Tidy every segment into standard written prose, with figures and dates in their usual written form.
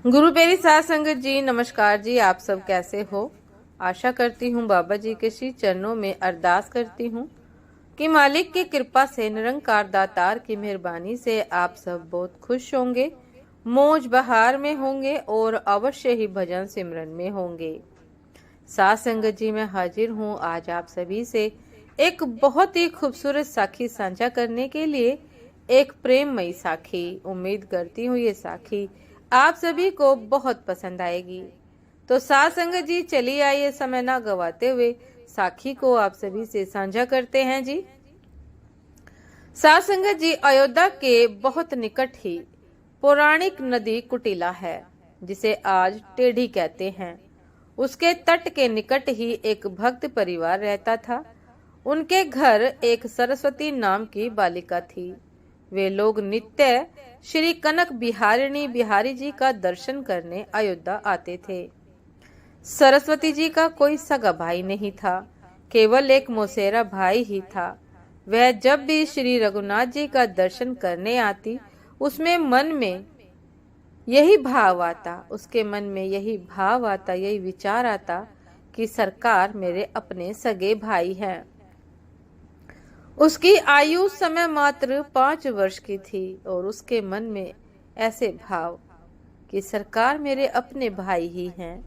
गुरु प्यारी साध संगत जी, नमस्कार जी। आप सब कैसे हो? आशा करती हूँ बाबा जी के श्री चरणों में अरदास करती हूँ कि मालिक की कृपा से, निरंकार दातार की मेहरबानी से आप सब बहुत खुश होंगे, मौज बहार में होंगे और अवश्य ही भजन सिमरन में होंगे। साध संगत जी, मैं हाजिर हूँ आज आप सभी से एक बहुत ही खूबसूरत साखी साझा करने के लिए। एक प्रेममयी साखी। उम्मीद करती हूँ ये साखी आप सभी को बहुत पसंद आएगी। तो साध संगत जी, चलिए आइए समय ना गवाते हुए साखी को आप सभी से साझा करते हैं जी। साध संगत जी, अयोध्या के बहुत निकट ही पौराणिक नदी कुटिला है, जिसे आज टेढ़ी कहते हैं। उसके तट के निकट ही एक भक्त परिवार रहता था। उनके घर एक सरस्वती नाम की बालिका थी। वे लोग नित्य श्री कनक बिहारिणी बिहारी जी का दर्शन करने अयोध्या आते थे। सरस्वती जी का कोई सगा भाई नहीं था, केवल एक मौसेरा भाई ही था। वह जब भी श्री रघुनाथ जी का दर्शन करने आती, उसके मन में यही भाव आता, यही विचार आता कि सरकार मेरे अपने सगे भाई हैं। उसकी आयु उस समय मात्र 5 वर्ष की थी और उसके मन में ऐसे भाव कि सरकार मेरे अपने भाई ही हैं।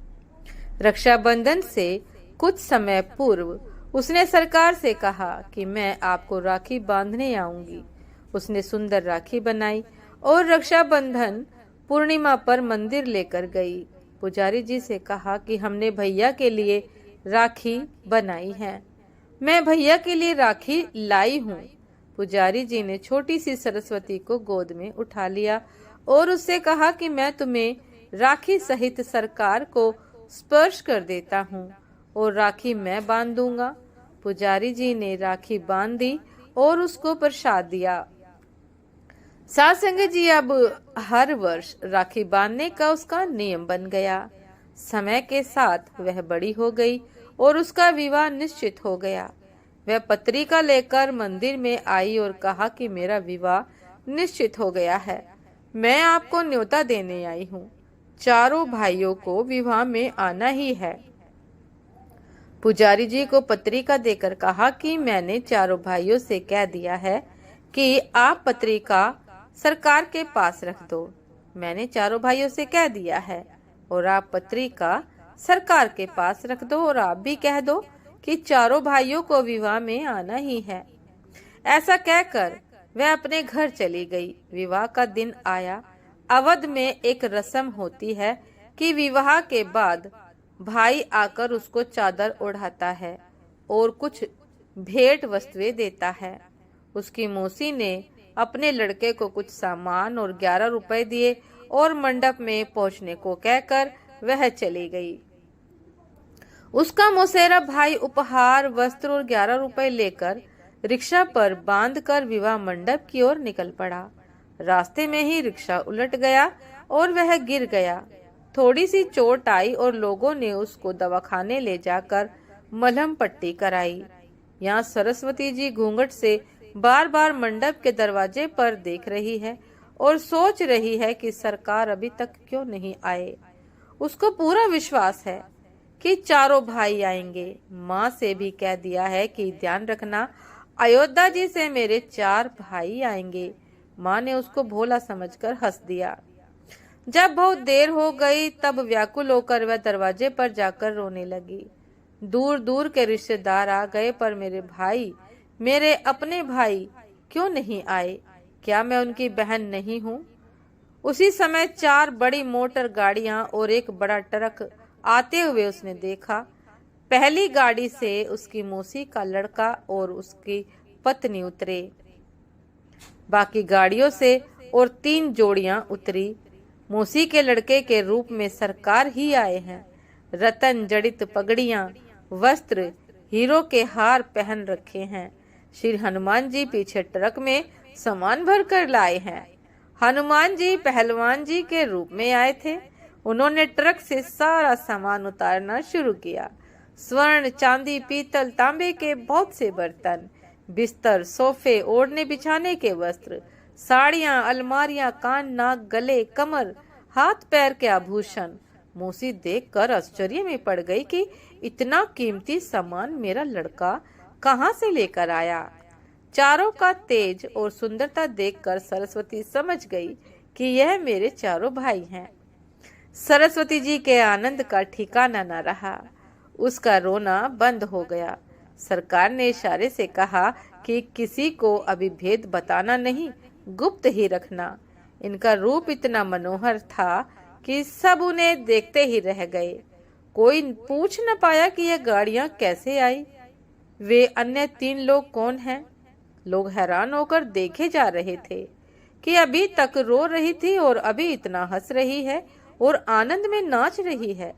रक्षाबंधन से कुछ समय पूर्व उसने सरकार से कहा कि मैं आपको राखी बांधने आऊंगी। उसने सुंदर राखी बनाई और रक्षाबंधन पूर्णिमा पर मंदिर लेकर गई। पुजारी जी से कहा कि हमने भैया के लिए राखी बनाई है, मैं भैया के लिए राखी लाई हूँ। पुजारी जी ने छोटी सी सरस्वती को गोद में उठा लिया और उससे कहा कि मैं तुम्हें राखी सहित सरकार को स्पर्श कर देता हूँ और राखी मैं बांध दूंगा। पुजारी जी ने राखी बांध दी और उसको प्रसाद दिया। साध संगत जी, अब हर वर्ष राखी बांधने का उसका नियम बन गया। समय के साथ वह बड़ी हो गई और उसका विवाह निश्चित हो गया। वह पत्रिका लेकर मंदिर में आई और कहा कि मेरा विवाह निश्चित हो गया है, मैं आपको न्योता देने आई हूँ। चारों भाइयों को विवाह में आना ही है। पुजारी जी को पत्रिका देकर कहा कि मैंने चारों भाइयों से कह दिया है कि आप पत्रिका सरकार के पास रख दो। मैंने चारों भाइयों से कह दिया है और आप पत्रिका सरकार के पास रख दो और आप भी कह दो कि चारों भाइयों को विवाह में आना ही है। ऐसा कहकर वह अपने घर चली गई। विवाह का दिन आया। अवध में एक रस्म होती है कि विवाह के बाद भाई आकर उसको चादर ओढ़ाता है और कुछ भेंट वस्तुएं देता है। उसकी मौसी ने अपने लड़के को कुछ सामान और 11 रुपए दिए और मंडप में पहुंचने को कहकर वह चली गई। उसका मौसेरा भाई उपहार, वस्त्र और 11 रुपए लेकर रिक्शा पर बांधकर विवाह मंडप की ओर निकल पड़ा। रास्ते में ही रिक्शा उलट गया और वह गिर गया। थोड़ी सी चोट आई और लोगों ने उसको दवाखाने ले जाकर मलहम पट्टी कराई। यहाँ सरस्वती जी घूंघट से बार बार मंडप के दरवाजे पर देख रही है और सोच रही है कि सरकार अभी तक क्यों नहीं आए। उसको पूरा विश्वास है कि चारों भाई आएंगे। माँ से भी कह दिया है कि ध्यान रखना, अयोध्या जी से मेरे 4 भाई आएंगे। माँ ने उसको भोला समझकर हंस दिया। जब बहुत देर हो गई तब व्याकुल होकर वह दरवाजे पर जाकर रोने लगी। दूर दूर के रिश्तेदार आ गए, पर मेरे भाई, मेरे अपने भाई क्यों नहीं आए? क्या मैं उनकी बहन नहीं हूँ? उसी समय 4 बड़ी मोटर गाड़ियां और एक बड़ा ट्रक आते हुए उसने देखा। पहली गाड़ी से उसकी मौसी का लड़का और उसकी पत्नी उतरे। बाकी गाड़ियों से और 3 जोड़ियां उतरी। मौसी के लड़के के रूप में सरकार ही आए हैं। रतन जड़ित पगड़ियां, वस्त्र, हीरो के हार पहन रखे हैं। श्री हनुमान जी पीछे ट्रक में सामान भर कर लाए हैं। हनुमान जी पहलवान जी के रूप में आए थे। उन्होंने ट्रक से सारा सामान उतारना शुरू किया। स्वर्ण, चांदी, पीतल, तांबे के बहुत से बर्तन, बिस्तर, सोफे, ओढ़ने बिछाने के वस्त्र, साड़ियां, अलमारियां, कान, नाक, गले, कमर हाथ पैर के आभूषण। मौसी देखकर आश्चर्य में पड़ गई कि इतना कीमती सामान मेरा लड़का कहाँ से लेकर आया। चारों का तेज और सुंदरता देखकर सरस्वती समझ गई कि यह मेरे चारों भाई हैं। सरस्वती जी के आनंद का ठिकाना न रहा। उसका रोना बंद हो गया। सरकार ने इशारे से कहा कि किसी को अभी भेद बताना नहीं, गुप्त ही रखना। इनका रूप इतना मनोहर था कि सब उन्हें देखते ही रह गए। कोई पूछ न पाया कि यह गाड़ियां कैसे आई। वे अन्य 3 लोग कौन हैं? लोग हैरान होकर देखे जा रहे थे कि अभी तक रो रही थी और अभी इतना हंस रही है और आनंद में नाच रही है।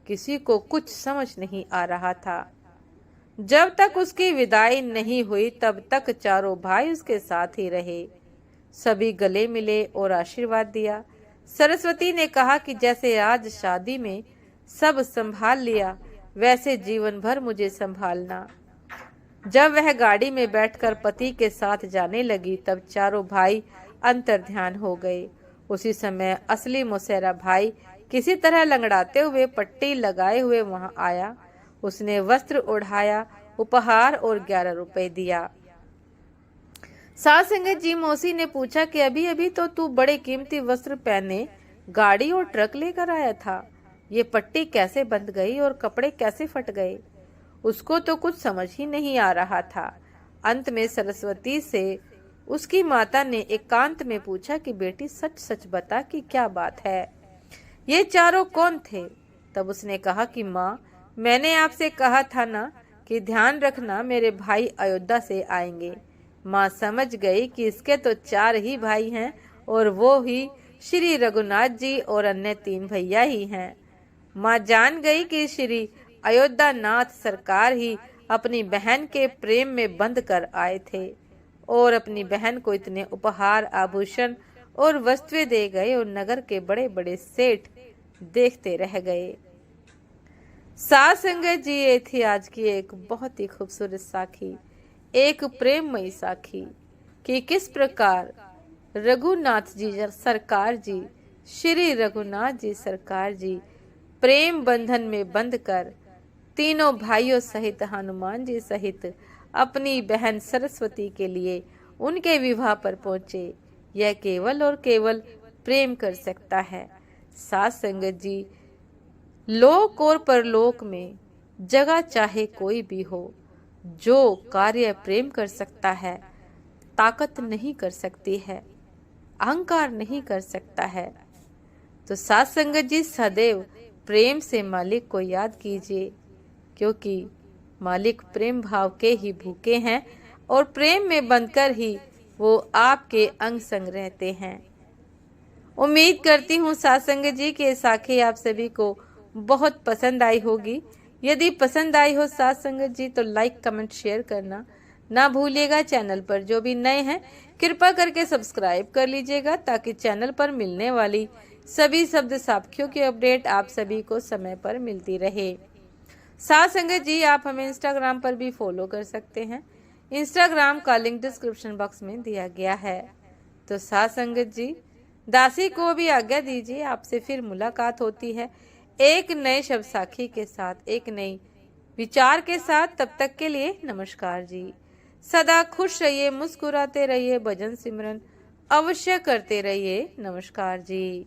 किसी को कुछ समझ नहीं आ रहा था। जब तक उसकी विदाई नहीं हुई तब तक चारों भाई उसके साथ ही रहे। सभी गले मिले और आशीर्वाद दिया। सरस्वती ने कहा कि जैसे आज शादी में सब संभाल लिया, वैसे जीवन भर मुझे संभालना। जब वह गाड़ी में बैठकर पति के साथ जाने लगी तब चारों भाई अंतर्ध्यान हो गए। उसी समय असली मौसेरा भाई किसी तरह लंगड़ाते हुए पट्टी लगाए हुए वहां आया। उसने वस्त्र ओढ़ाया, उपहार और 11 रुपए दिया। सास संगत जी, मौसी ने पूछा कि अभी अभी तो तू बड़े कीमती वस्त्र पहने गाड़ी और ट्रक लेकर आया था, ये पट्टी कैसे बंध गई और कपड़े कैसे फट गए? उसको तो कुछ समझ ही नहीं आ रहा था। अंत में सरस्वती से उसकी माता ने एकांत में पूछा कि बेटी सच सच बता कि क्या बात है, ये चारों कौन थे? तब उसने कहा कि माँ, मैंने आपसे कहा था ना कि ध्यान रखना मेरे भाई अयोध्या से आएंगे। माँ समझ गई कि इसके तो 4 ही भाई हैं और वो ही श्री रघुनाथ जी और अन्य 3 भैया ही हैं। माँ जान गई कि श्री अयोध्या नाथ सरकार ही अपनी बहन के प्रेम में बंध कर आए थे और अपनी बहन को इतने उपहार, आभूषण और वस्तुएं दे गए और नगर के बड़े बड़े सेठ देखते रह गए। साथ संगत जी, ये थी आज की एक बहुत ही खूबसूरत साखी, एक प्रेममयी साखी कि किस प्रकार रघुनाथ जी सरकार जी, श्री रघुनाथ जी सरकार जी प्रेम बंधन में बंधकर तीनों भाइयों सहित, हनुमान जी सहित अपनी बहन सरस्वती के लिए उनके विवाह पर पहुंचे। यह केवल और केवल प्रेम कर सकता है। साथ संगत जी, लोक और परलोक में जगह चाहे कोई भी हो, जो कार्य प्रेम कर सकता है, ताकत नहीं कर सकती है, अहंकार नहीं कर सकता है। तो साथ संगत जी, सदैव प्रेम से मालिक को याद कीजिए, क्योंकि मालिक प्रेम भाव के ही भूखे हैं और प्रेम में बंधकर ही वो आपके अंग संग रहते हैं। उम्मीद करती हूँ साथ संगत जी कि साखी आप सभी को बहुत पसंद आई होगी। यदि पसंद आई हो साथ संगत जी तो लाइक, कमेंट, शेयर करना ना भूलिएगा। चैनल पर जो भी नए हैं कृपा करके सब्सक्राइब कर लीजिएगा ताकि चैनल पर मिलने वाली सभी शब्द साखियों की अपडेट आप सभी को समय पर मिलती रहे। साथ संगत जी, आप हमें इंस्टाग्राम पर भी फॉलो कर सकते हैं। इंस्टाग्राम का लिंक डिस्क्रिप्शन बॉक्स में दिया गया है। तो साथ संगत जी, दासी को भी आज्ञा दीजिए। आपसे फिर मुलाकात होती है एक नए शब्द साखी के साथ, एक नई विचार के साथ। तब तक के लिए नमस्कार जी। सदा खुश रहिए, मुस्कुराते रहिए, भजन सिमरन अवश्य करते रहिए। नमस्कार जी।